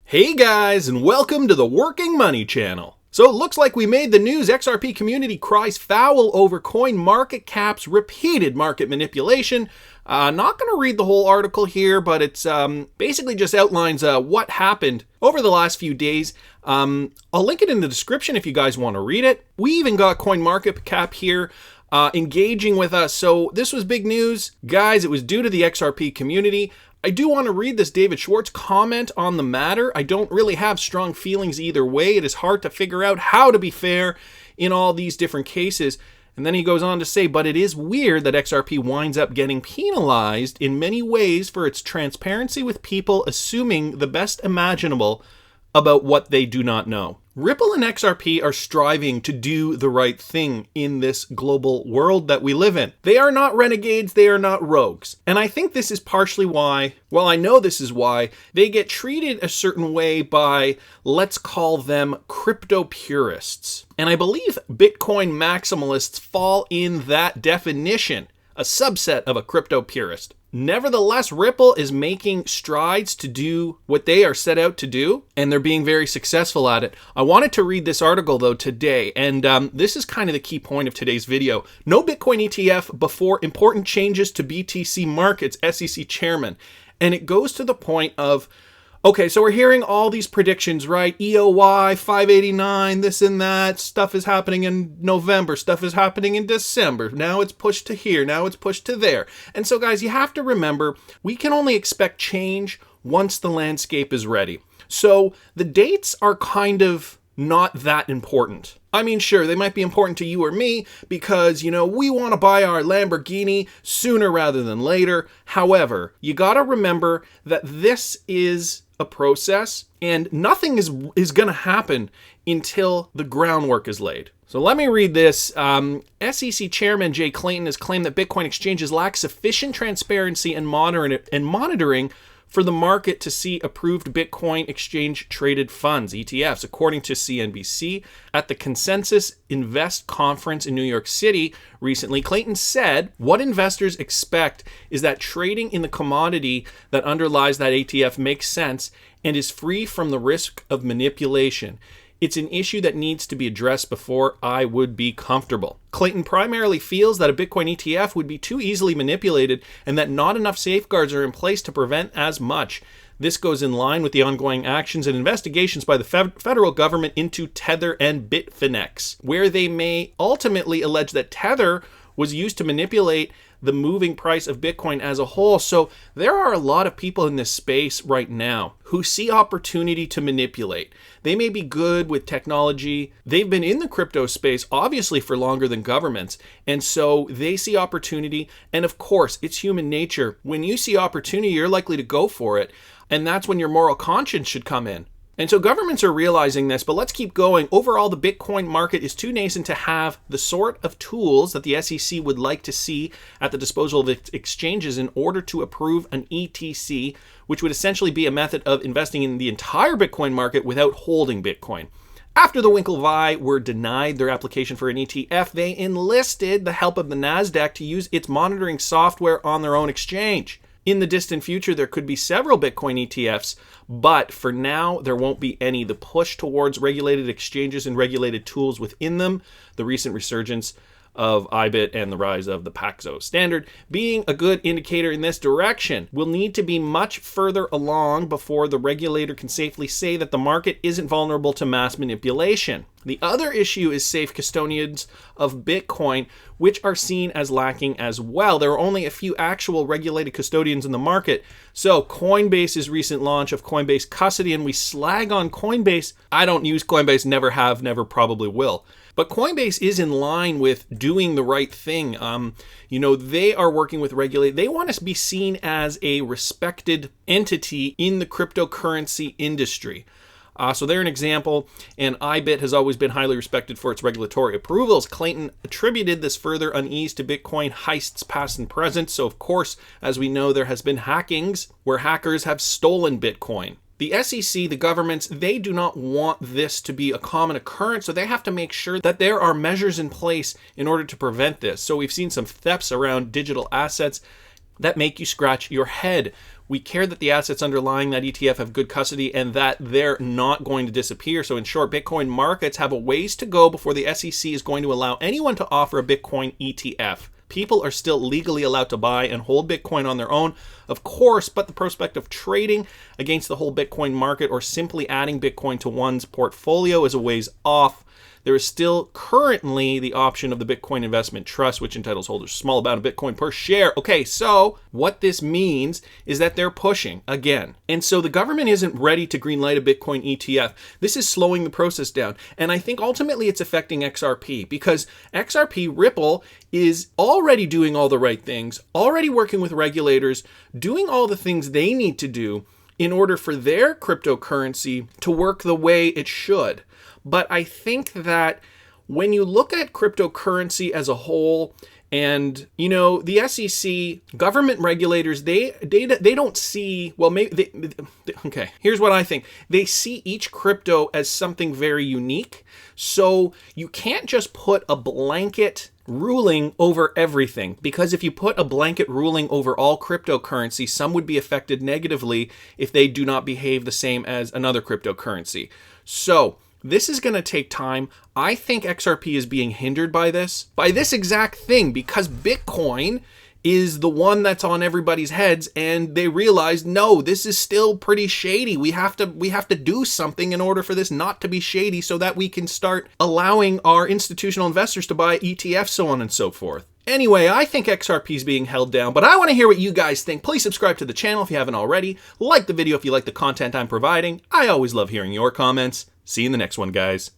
Hey guys, and welcome to the Working Money channel. So it looks like we made the news. XRP community cries foul over CoinMarketCap's repeated market manipulation. Not going to read the whole article here, but it's basically just outlines what happened over the last few days. I'll link it in the description if you guys want to read it. We even got CoinMarketCap here engaging with us. So this was big news. Guys, it was due to the XRP community. I do want to read this David Schwartz comment on the matter. I don't really have strong feelings either way. It is hard to figure out how to be fair in all these different cases. And then he goes on to say, but it is weird that XRP winds up getting penalized in many ways for its transparency with people assuming the best imaginable about what they do not know. Ripple and XRP are striving to do the right thing in this global world that we live in. They are not renegades, they are not rogues. And I think this is partially why, well, I know this is why, they get treated a certain way by, let's call them crypto purists. And I believe Bitcoin maximalists fall in that definition, a subset of a crypto purist. Nevertheless, Ripple is making strides to do what they are set out to do, and they're being very successful at it. I wanted to read this article, though, today, and this is kind of the key point of today's video. No Bitcoin ETF before important changes to BTC markets, SEC chairman. And it goes to the point of, okay, so we're hearing all these predictions, right? EOY, 589, this and that. Stuff is happening in November. Stuff is happening in December. Now it's pushed to here. Now it's pushed to there. And so, guys, you have to remember, we can only expect change once the landscape is ready. So the dates are kind of not that important. I mean, sure, they might be important to you or me because, you know, we want to buy our Lamborghini sooner rather than later. However, you got to remember that this is a process and nothing is going to happen until the groundwork is laid. So let me read this. SEC Chairman Jay Clayton has claimed that Bitcoin exchanges lack sufficient transparency and monitoring for the market to see approved Bitcoin exchange traded funds, ETFs. According to CNBC, at the Consensus Invest conference in New York City recently, Clayton said, what investors expect is that trading in the commodity that underlies that ETF makes sense and is free from the risk of manipulation. It's an issue that needs to be addressed before I would be comfortable. Clayton primarily feels that a Bitcoin ETF would be too easily manipulated and that not enough safeguards are in place to prevent as much. This goes in line with the ongoing actions and investigations by the federal government into Tether and Bitfinex, where they may ultimately allege that Tether was used to manipulate the moving price of Bitcoin as a whole. So there are a lot of people in this space right now who see opportunity to manipulate. They may be good with technology. They've been in the crypto space, obviously, for longer than governments. And so they see opportunity. And of course, it's human nature. When you see opportunity, you're likely to go for it. And that's when your moral conscience should come in. And so governments are realizing this, but let's keep going. Overall, the Bitcoin market is too nascent to have the sort of tools that the SEC would like to see at the disposal of its exchanges in order to approve an ETC, which would essentially be a method of investing in the entire Bitcoin market without holding Bitcoin. After the Winklevi were denied their application for an ETF, they enlisted the help of the NASDAQ to use its monitoring software on their own exchange. In the distant future, there could be several Bitcoin ETFs, but for now, there won't be any. The push towards regulated exchanges and regulated tools within them, the recent resurgence of IBIT and the rise of the Paxos standard being a good indicator in this direction. We'll need to be much further along before the regulator can safely say that the market isn't vulnerable to mass manipulation. The other issue is safe custodians of Bitcoin, which are seen as lacking as well. There are only a few actual regulated custodians in the market. So Coinbase's recent launch of Coinbase Custody, and we slag on Coinbase. I don't use Coinbase, never have, never probably will. But Coinbase is in line with doing the right thing. They are working with regulators. They want to be seen as a respected entity in the cryptocurrency industry. So they're an example, and IBIT has always been highly respected for its regulatory approvals. Clayton attributed this further unease to Bitcoin heists past and present. So, of course, as we know, there has been hackings where hackers have stolen Bitcoin. The SEC, the governments, they do not want this to be a common occurrence, so they have to make sure that there are measures in place in order to prevent this. So we've seen some thefts around digital assets that make you scratch your head. We care that the assets underlying that ETF have good custody and that they're not going to disappear. So in short, Bitcoin markets have a ways to go before the SEC is going to allow anyone to offer a Bitcoin ETF. People are still legally allowed to buy and hold Bitcoin on their own, of course, but the prospect of trading against the whole Bitcoin market or simply adding Bitcoin to one's portfolio is a ways off. There is still currently the option of the Bitcoin Investment Trust, which entitles holders a small amount of Bitcoin per share. Okay, so what this means is that they're pushing again. And so the government isn't ready to greenlight a Bitcoin ETF. This is slowing the process down. And I think ultimately it's affecting XRP because XRP Ripple is already doing all the right things, already working with regulators, doing all the things they need to do in order for their cryptocurrency to work the way it should. But I think that when you look at cryptocurrency as a whole, and the SEC, government regulators, they don't see, well, maybe okay, here's what I think. They see each crypto as something very unique. So you can't just put a blanket ruling over everything, because if you put a blanket ruling over all cryptocurrency, some would be affected negatively if they do not behave the same as another cryptocurrency. So this is going to take time. I think XRP is being hindered by this exact thing, because Bitcoin is the one that's on everybody's heads, and they realize, no, this is still pretty shady. We have to do something in order for this not to be shady, so that we can start allowing our institutional investors to buy ETFs, so on and so forth. Anyway, I think XRP is being held down, but I want to hear what you guys think. Please subscribe to the channel if you haven't already. Like the video if you like the content I'm providing. I always love hearing your comments. See you in the next one, guys.